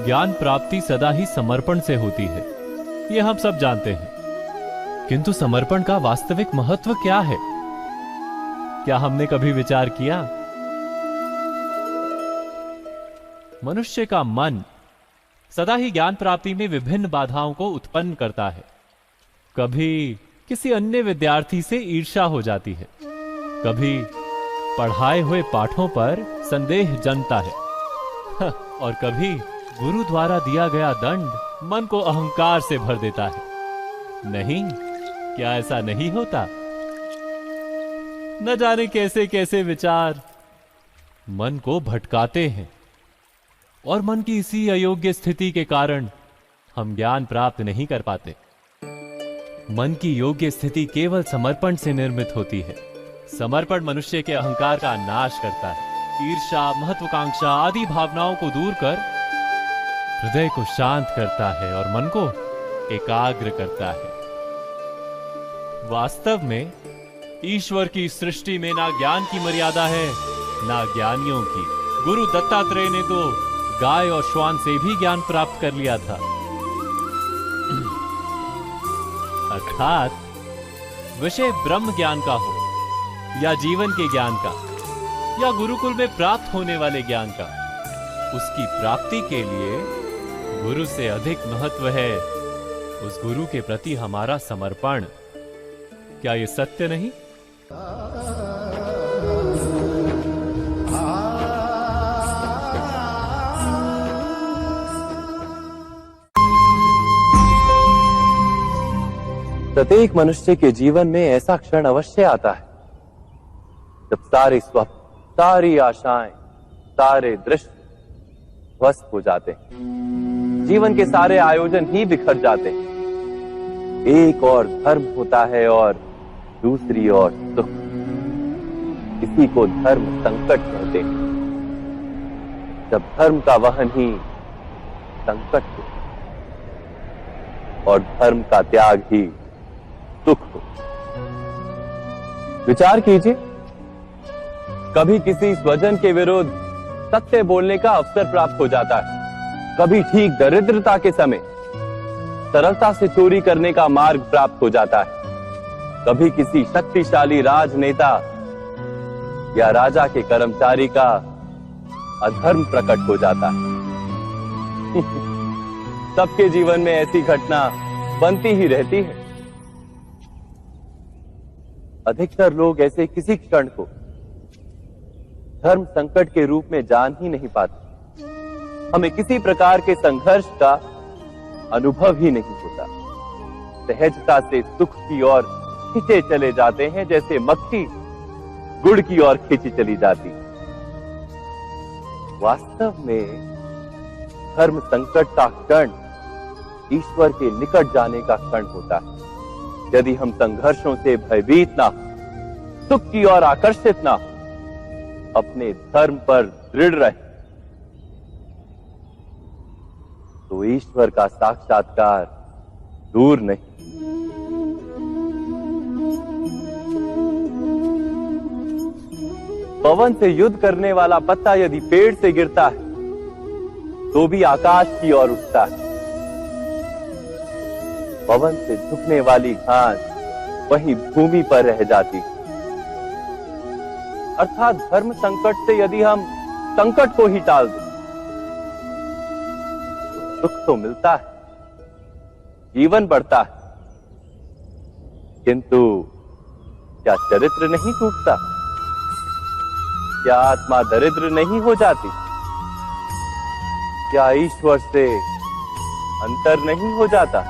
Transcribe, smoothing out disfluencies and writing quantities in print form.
ज्ञान प्राप्ति सदा ही समर्पण से होती है, ये हम सब जानते हैं। किंतु समर्पण का वास्तविक महत्व क्या है? क्या हमने कभी विचार किया? मनुष्य का मन सदा ही ज्ञान प्राप्ति में विभिन्न बाधाओं को उत्पन्न करता है। कभी किसी अन्य विद्यार्थी से ईर्ष्या हो जाती है, कभी पढ़ाए हुए पाठों पर संदेह जन्मता है और कभी गुरु द्वारा दिया गया दंड मन को अहंकार से भर देता है। नहीं, क्या ऐसा नहीं होता? न जाने कैसे कैसे विचार मन को भटकाते हैं और मन की इसी अयोग्य स्थिति के कारण हम ज्ञान प्राप्त नहीं कर पाते। मन की योग्य स्थिति केवल समर्पण से निर्मित होती है। समर्पण मनुष्य के अहंकार का नाश करता है, ईर्ष्या, महत्वाकांक्षा आदि भावनाओं को दूर कर हृदय को शांत करता है और मन को एकाग्र करता है। वास्तव में ईश्वर की सृष्टि में ना ज्ञान की मर्यादा है, ना ज्ञानियों की। गुरु दत्तात्रेय ने तो गाय और श्वान से भी ज्ञान प्राप्त कर लिया था। अर्थात विषय ब्रह्म ज्ञान का हो या जीवन के ज्ञान का या गुरुकुल में प्राप्त होने वाले ज्ञान का, उसकी प्राप्ति के लिए गुरु से अधिक महत्व है उस गुरु के प्रति हमारा समर्पण। क्या यह सत्य नहीं? प्रत्येक मनुष्य के जीवन में ऐसा क्षण अवश्य आता है जब सारे स्वप्न, सारी आशाएं, सारे दृश्य ध्वस्त हो जाते हैं। जीवन के सारे आयोजन ही बिखर जाते हैं। एक और धर्म होता है और दूसरी ओर सुख। इसी को धर्म संकट कहते हैं। जब धर्म का वहन ही संकट हो और धर्म का त्याग ही सुख हो। विचार कीजिए, कभी किसी स्वजन के विरुद्ध सत्य बोलने का अवसर प्राप्त हो जाता है, कभी ठीक दरिद्रता के समय सरलता से चोरी करने का मार्ग प्राप्त हो जाता है, कभी किसी शक्तिशाली राजनेता या राजा के कर्मचारी का अधर्म प्रकट हो जाता है। सबके जीवन में ऐसी घटना बनती ही रहती है। अधिकतर लोग ऐसे किसी क्षण को धर्म संकट के रूप में जान ही नहीं पाते। हमें किसी प्रकार के संघर्ष का अनुभव ही नहीं होता। सहजता से सुख की ओर खींचे चले जाते हैं, जैसे मक्खी गुड़ की ओर खींची चली जाती। वास्तव में धर्म संकट का क्षण ईश्वर के निकट जाने का क्षण होता है। यदि हम संघर्षों से भयभीत ना हो, सुख की ओर आकर्षित ना हो, अपने धर्म पर दृढ़ रहे, तो ईश्वर का साक्षात्कार दूर नहीं। पवन से युद्ध करने वाला पत्ता यदि पेड़ से गिरता है तो भी आकाश की ओर उठता है। पवन से झुकने वाली घास वहीं भूमि पर रह जाती। अर्थात धर्म संकट से यदि हम संकट को ही टाल दें तो सुख तो मिलता है, जीवन बढ़ता है, किंतु क्या चरित्र नहीं टूटता? क्या आत्मा दरिद्र नहीं हो जाती? क्या ईश्वर से अंतर नहीं हो जाता?